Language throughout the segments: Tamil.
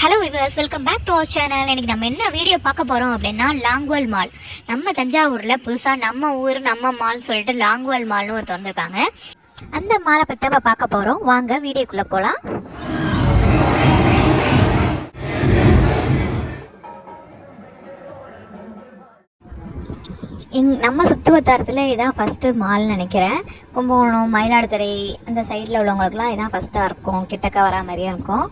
Hello viewers, welcome back to our channel. இன்றைக்கி நம்ம என்ன வீடியோ பார்க்க போகிறோம் அப்படின்னா லாங்குவல் மால். நம்ம தஞ்சாவூரில் புதுசாக நம்ம ஊர் நம்ம மால்னு சொல்லிட்டு லாங்குவல் மால்னு ஒரு திறந்துருக்காங்க. அந்த மாலை பற்றி நம்ம பார்க்க போகிறோம். வாங்க வீடியோக்குள்ளே போகலாம். நம்ம சுற்றுவட்டாரத்தில் இதான் ஃபஸ்ட்டு மால்னு நினைக்கிறேன். கும்பகோணம், மயிலாடுதுறை அந்த சைடில் உள்ளவங்களுக்குலாம் இதான் ஃபஸ்ட்டாக இருக்கும். கிட்டக்க வரா மாதிரியே இருக்கும்.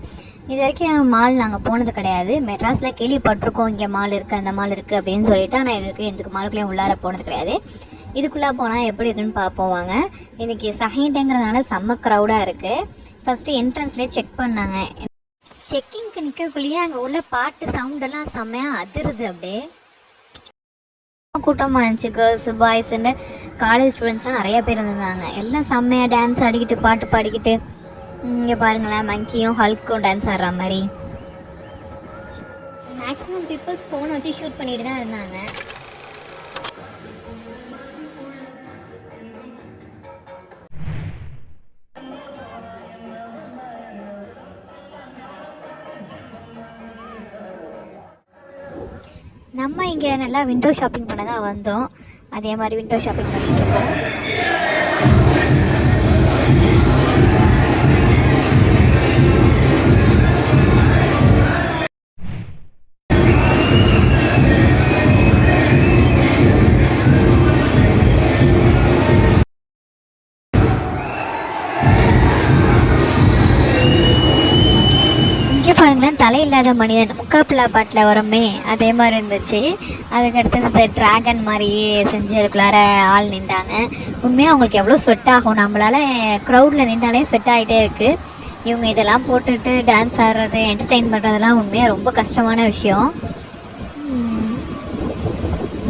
இது வரைக்கும் மால் நாங்கள் போனது கிடையாது. மெட்ராஸில் கேள்விப்பட்டிருக்கோம் இங்கே மால் இருக்குது அந்த மால் இருக்குது அப்படின்னு சொல்லிட்டு. ஆனால் இதுக்கு எந்த மாலுக்குள்ளேயும் உள்ளார போனது கிடையாது. இதுக்குள்ளே போனால் எப்படி இருக்குன்னு பார்ப்போம் வாங்க. இன்றைக்கி சஹீண்டேங்கிறதுனால செம்ம க்ரௌடாக இருக்குது. ஃபஸ்ட்டு என்ட்ரன்ஸ்லேயே செக் பண்ணாங்க. செக்கிங்க்கு நிற்கக்குள்ளேயே அங்கே உள்ள பாட்டு சவுண்டெல்லாம் செம்மையாக அதிருது. அப்படியே கூட்டமாக இருந்துச்சு. கேர்ள்ஸு பாய்ஸுன்னு காலேஜ் ஸ்டூடெண்ட்ஸ்லாம் நிறைய பேர் இருந்தாங்க. எல்லாம் செம்மையாக டான்ஸ் ஆடிக்கிட்டு பாட்டு பாடிக்கிட்டு. இங்கே பாருங்களேன், மங்கியும் ஹல்க்கும் டான்ஸ் ஆடுற மாதிரி. மேக்ஸிமம் பீப்புள்ஸ் ஃபோனை வச்சு ஷூட் பண்ணிட்டு தான் இருந்தாங்க. நம்ம இங்கே நல்லா விண்டோ ஷாப்பிங் பண்ண தான் வந்தோம். அதே மாதிரி விண்டோ ஷாப்பிங் பண்ணிட்டு இருக்கோம். பாருங்களேன், தலை இல்லாத மனிதன் முக்காப்பிலா பாட்டில் வரமே அதே மாதிரி இருந்துச்சு. அதுக்கடுத்து இந்த ட்ராகன் மாதிரியே செஞ்சு அதுக்குள்ளார ஆள் நின்றாங்க. உண்மையாக அவங்களுக்கு எவ்வளோ ஸ்வெட் ஆகும். நம்மளால் க்ரௌடில் நின்றாலே ஸ்வெட் ஆகிட்டே இருக்குது. இவங்க இதெல்லாம் போட்டுட்டு டான்ஸ் ஆடுறது, என்டர்டெயின் பண்ணுறதெல்லாம் உண்மையாக ரொம்ப கஷ்டமான விஷயம்.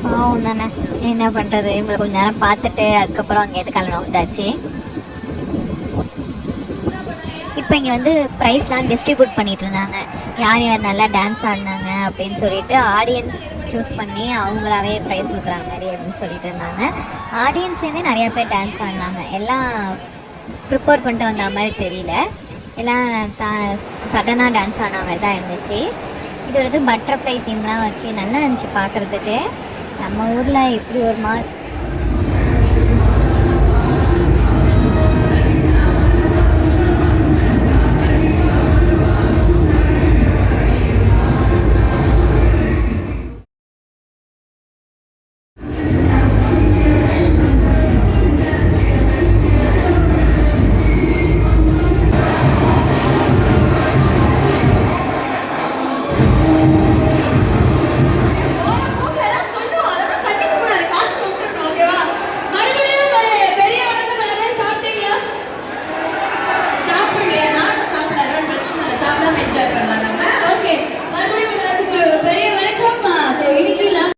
பாவம் தானே, என்ன பண்ணுறது. இவங்களை கொஞ்சம் நேரம் பார்த்துட்டு அதுக்கப்புறம் அங்கேருந்து கிளம்ப வந்தாச்சு. இப்போ இங்கே வந்து ப்ரைஸ்லாம் டிஸ்ட்ரிபியூட் பண்ணிகிட்டு இருந்தாங்க. யார் யார் நல்லா டான்ஸ் ஆடினாங்க அப்படின்னு சொல்லிட்டு ஆடியன்ஸ் சூஸ் பண்ணி அவங்களாவே ப்ரைஸ் கொடுக்குற மாதிரி அப்படின்னு சொல்லிட்டு இருந்தாங்க. ஆடியன்ஸ்லேருந்தே நிறையா பேர் டான்ஸ் ஆடினாங்க. எல்லாம் ப்ரிப்பேர் பண்ணிட்டு வந்த மாதிரி தெரியல. எல்லாம் சடனாக டான்ஸ் ஆன மாதிரி தான் இருந்துச்சு. இது வந்து பட்டர்ஃப்ளை தீம்லாம் வச்சு நல்லா இருந்துச்சு பார்க்குறதுக்கு. நம்ம ஊரில் இப்படி ஒரு மால் एंजॉय करना